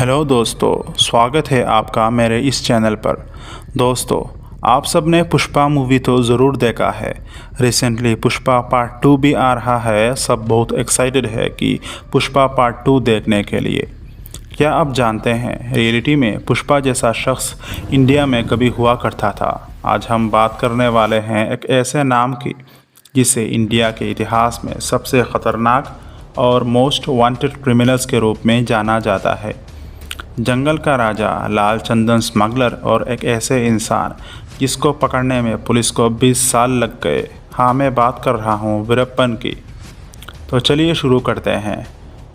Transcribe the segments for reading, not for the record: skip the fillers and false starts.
Hello दोस्तों, स्वागत है आपका मेरे इस चैनल पर। दोस्तों, आप सब ने पुष्पा मूवी तो ज़रूर देखा है। रिसेंटली पुष्पा पार्ट 2 भी आ रहा है। सब बहुत एक्साइटेड है कि पुष्पा पार्ट 2 देखने के लिए। क्या आप जानते हैं, रियलिटी में पुष्पा जैसा शख्स इंडिया में कभी हुआ करता था। आज हम बात करने वाले हैं एक ऐसे नाम की जिसे इंडिया के इतिहास में सबसे ख़तरनाक और मोस्ट वांटेड क्रिमिनल्स के रूप में जाना जाता है। जंगल का राजा, लाल चंदन स्मगलर और एक ऐसे इंसान जिसको पकड़ने में पुलिस को 20 साल लग गए। हाँ, मैं बात कर रहा हूँ वीरप्पन की। तो चलिए शुरू करते हैं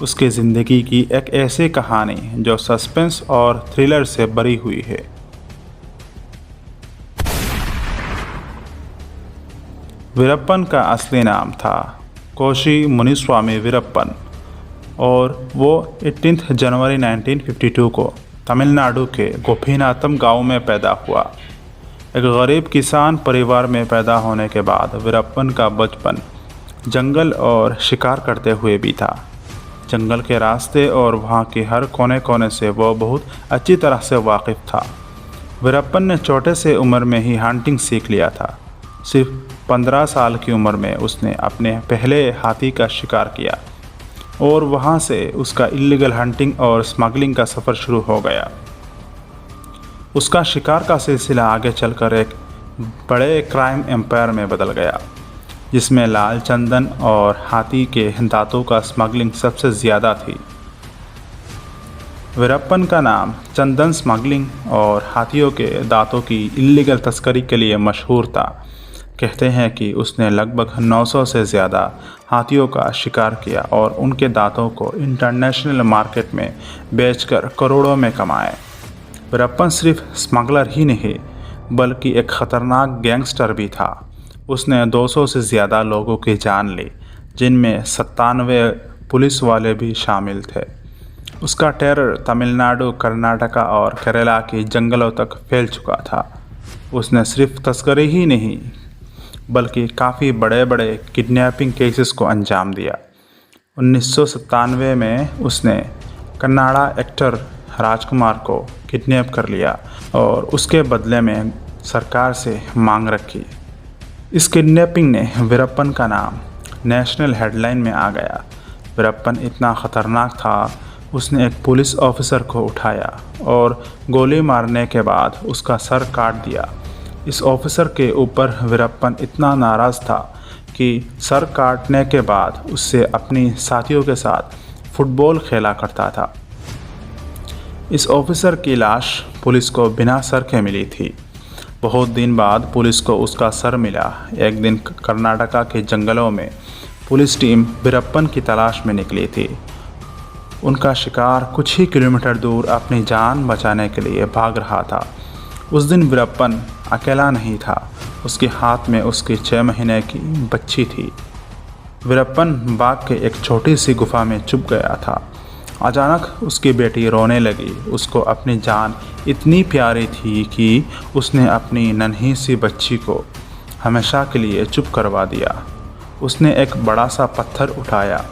उसकी ज़िंदगी की एक ऐसी कहानी जो सस्पेंस और थ्रिलर से भरी हुई है। वीरप्पन का असली नाम था कोशी मुनिस्वामी वीरप्पन और वो 18 जनवरी 1952 को तमिलनाडु के गोपीनाथम गांव में पैदा हुआ। एक गरीब किसान परिवार में पैदा होने के बाद वीरप्पन का बचपन जंगल और शिकार करते हुए भी था। जंगल के रास्ते और वहाँ के हर कोने कोने से वो बहुत अच्छी तरह से वाकिफ़ था। वीरप्पन ने छोटे से उम्र में ही हंटिंग सीख लिया था। सिर्फ 15 साल की उम्र में उसने अपने पहले हाथी का शिकार किया और वहाँ से उसका इलीगल हंटिंग और स्मगलिंग का सफ़र शुरू हो गया। उसका शिकार का सिलसिला आगे चलकर एक बड़े क्राइम एम्पायर में बदल गया, जिसमें लाल चंदन और हाथी के दांतों का स्मगलिंग सबसे ज़्यादा थी। वीरप्पन का नाम चंदन स्मगलिंग और हाथियों के दांतों की इलीगल तस्करी के लिए मशहूर था। कहते हैं कि उसने लगभग 900 से ज़्यादा हाथियों का शिकार किया और उनके दांतों को इंटरनेशनल मार्केट में बेचकर करोड़ों में कमाए। वीरप्पन सिर्फ स्मगलर ही नहीं बल्कि एक ख़तरनाक गैंगस्टर भी था। उसने 200 से ज़्यादा लोगों की जान ली, जिनमें 97 पुलिस वाले भी शामिल थे। उसका टेरर तमिलनाडु, कर्नाटका और केरला के जंगलों तक फैल चुका था। उसने सिर्फ तस्करी ही नहीं बल्कि काफ़ी बड़े बड़े किडनैपिंग केसेस को अंजाम दिया। 1997 में उसने कन्नाडा एक्टर राजकुमार को किडनैप कर लिया और उसके बदले में सरकार से मांग रखी। इस किडनैपिंग ने वीरप्पन का नाम नेशनल हेडलाइन में आ गया। वीरप्पन इतना ख़तरनाक था, उसने एक पुलिस ऑफिसर को उठाया और गोली मारने के बाद उसका सर काट दिया। इस ऑफिसर के ऊपर वीरप्पन इतना नाराज़ था कि सर काटने के बाद उससे अपनी साथियों के साथ फुटबॉल खेला करता था। इस ऑफिसर की लाश पुलिस को बिना सर के मिली थी। बहुत दिन बाद पुलिस को उसका सर मिला। एक दिन कर्नाटका के जंगलों में पुलिस टीम वीरप्पन की तलाश में निकली थी। उनका शिकार कुछ ही किलोमीटर दूर अपनी जान बचाने के लिए भाग रहा था। उस दिन वीरप्पन अकेला नहीं था, उसके हाथ में उसकी 6 महीने की बच्ची थी। वीरप्पन बाग के एक छोटी सी गुफा में छुप गया था। अचानक उसकी बेटी रोने लगी। उसको अपनी जान इतनी प्यारी थी कि उसने अपनी नन्ही सी बच्ची को हमेशा के लिए चुप करवा दिया। उसने एक बड़ा सा पत्थर उठाया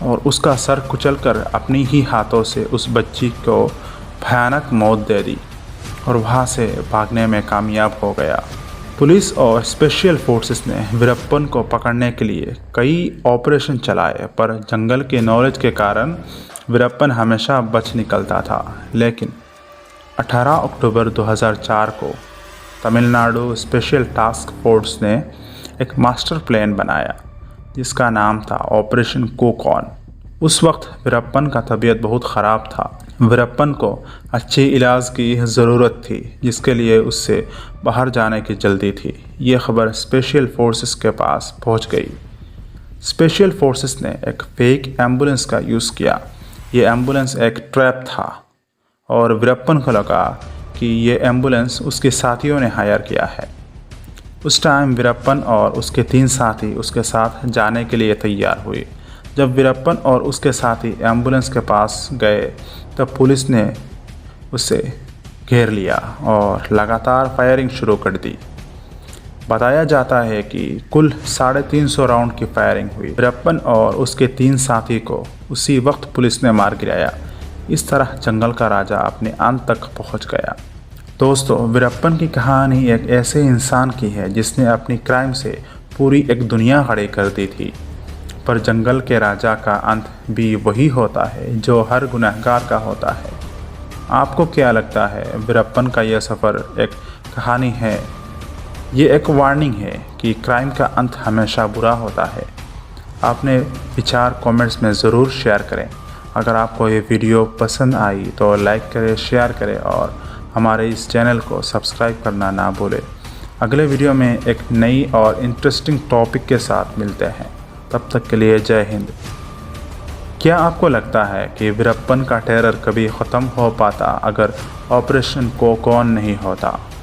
और उसका सर कुचलकर अपनी ही हाथों से उस बच्ची को भयानक मौत दे दी और वहाँ से भागने में कामयाब हो गया। पुलिस और स्पेशल फोर्सेस ने वीरप्पन को पकड़ने के लिए कई ऑपरेशन चलाए, पर जंगल के नॉलेज के कारण वीरप्पन हमेशा बच निकलता था। लेकिन 18 अक्टूबर 2004 को तमिलनाडु स्पेशल टास्क फोर्स ने एक मास्टर प्लान बनाया जिसका नाम था ऑपरेशन कोकॉन। उस वक्त वीरप्पन का तबीयत बहुत ख़राब था। वीरप्पन को अच्छे इलाज की ज़रूरत थी, जिसके लिए उससे बाहर जाने की जल्दी थी। ये खबर स्पेशल फोर्सेस के पास पहुंच गई। स्पेशल फोर्सेस ने एक फेक एम्बुलेंस का यूज़ किया। ये एम्बुलेंस एक ट्रैप था और वीरप्पन को लगा कि ये एम्बुलेंस उसके साथियों ने हायर किया है। उस टाइम वीरप्पन और उसके 3 साथी उसके साथ जाने के लिए तैयार हुए। जब वीरप्पन और उसके साथी एम्बुलेंस के पास गए तब पुलिस ने उसे घेर लिया और लगातार फायरिंग शुरू कर दी। बताया जाता है कि कुल 350 राउंड की फायरिंग हुई। वीरप्पन और उसके 3 साथी को उसी वक्त पुलिस ने मार गिराया। इस तरह जंगल का राजा अपने अंत तक पहुंच गया। दोस्तों, वीरप्पन की कहानी एक ऐसे इंसान की है जिसने अपनी क्राइम से पूरी एक दुनिया खड़ी कर दी थी। पर जंगल के राजा का अंत भी वही होता है जो हर गुनहगार का होता है। आपको क्या लगता है, वीरप्पन का यह सफ़र एक कहानी है, ये एक वार्निंग है कि क्राइम का अंत हमेशा बुरा होता है? आपने विचार कमेंट्स में ज़रूर शेयर करें। अगर आपको ये वीडियो पसंद आई तो लाइक करें, शेयर करें और हमारे इस चैनल को सब्सक्राइब करना ना भूलें। अगले वीडियो में एक नई और इंटरेस्टिंग टॉपिक के साथ मिलते हैं। तब तक के लिए जय हिंद। क्या आपको लगता है कि वीरप्पन का टेरर कभी ख़त्म हो पाता अगर ऑपरेशन कोकॉन नहीं होता?